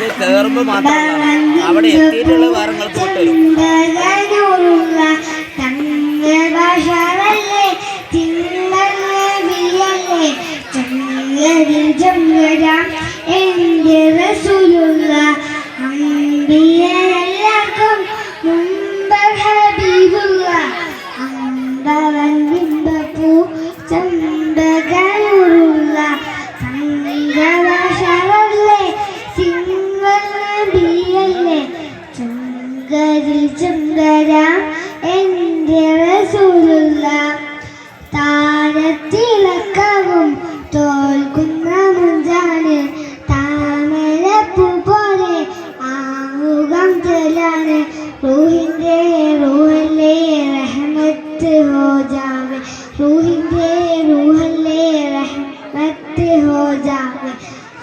ഇത് കയറുമ്പോൾ മാത്രമല്ല അവിടെ എത്തിയിട്ടുള്ള വേറങ്ങൾ തോട്ടരും എന്റെ റസൂലുള്ള അമ്പിയരെല്ലാവർക്കും മുമ്പ് ഹബീബുള്ള അമ്പവൻ ബിംബപ്പൂ ചമ്പകനൂറുള്ള സംഗഭാഷകളെ സിംഗൽ നബിയല്ലേ ചുങ്കരിൽ ചുങ്കര എന്റെ റസൂലുള്ള താരത്തിളക്കവും തോൽക്കുന്ന മുഞ്ചാണ് താമരപ്പൂ പോലെ ആമുഖം ചെല്ലാണ് റൂഹിന്റെ റൂഹല്ലേ റഹ്മത്ത് ഹോ ജാവേ റൂഹിന്റെ റൂഹല്ലേ റഹ്മത്ത് ഹോ ജാവേ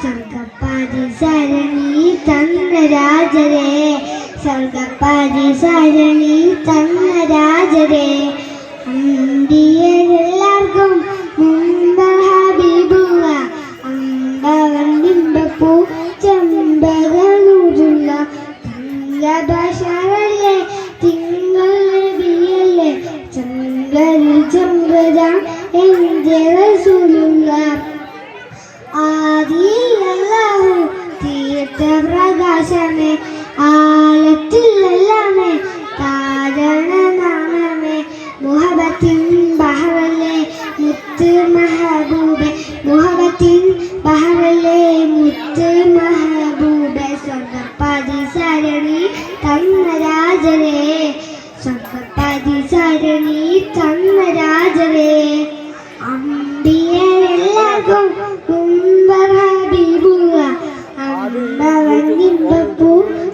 സ്വർഗപ്പാതി സരണി തന്ന രാജരേ സ്വർഗപ്പാതി സരണി തന്ന രാജരേ അമ്പിയരെല്ലാവർക്കും മുമ്പ് ഹബീബുള്ള അമ്പവൻ ബിംബപ്പൂ ചമ്പകനൂറുള്ള തങ്കഭാഷകളെ തിങ്കൾ നബിയല്ലേ ചങ്കരിൽ ചങ്കര എന്റെ റസൂലുള്ള ആദിയിലല്ലാഹു തീർത്ത പ്രകാശമേ ആലത്തിലെല്ലാമേ കാരണനാമമേ മുഹബത്തിൻ ബഹറല്ലേ മുത്ത് മഹബൂബേ മുഹബത്തിൻ ബഹറല്ലേ മുത്ത് മഹബൂബേ സ്വർഗപ്പാതി സരണി തന്ന രാജരേ സ്വർഗപ്പാതി സരണി തന്ന രാജരേ അമ്പിയരെല്ലാവർക്കും മുമ്പ് ഹബീബുള്ള അമ്പവൻ ബിംബപ്പൂ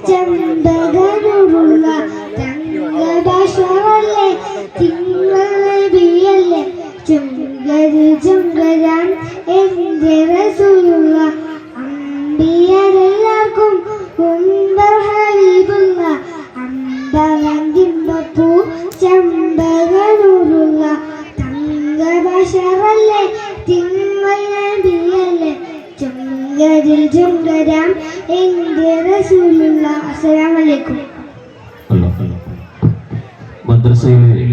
ചമ്പകനൂറുള്ള തങ്കഭാഷകളെ തിങ്കൾ നബിയല്ലേ ചുങ്കരി ചുങ്കരാൻ എന്റെ റസൂലുള്ള അമ്പിയരെല്ലാവർക്കും മുമ്പ് ഹബീബുള്ള അമ്പവൻ ബിംബപ്പൂ ചമ്പകനൂറുള്ള തങ്കഭാഷകളെ തിങ്കൾ നബിയല്ലേ ചുങ്കരിൽ ചുങ്കരാൻ എന്റെ റസൂലുള്ള. അസ്സലാമു അലൈക്കും. മദ്രസയിലെ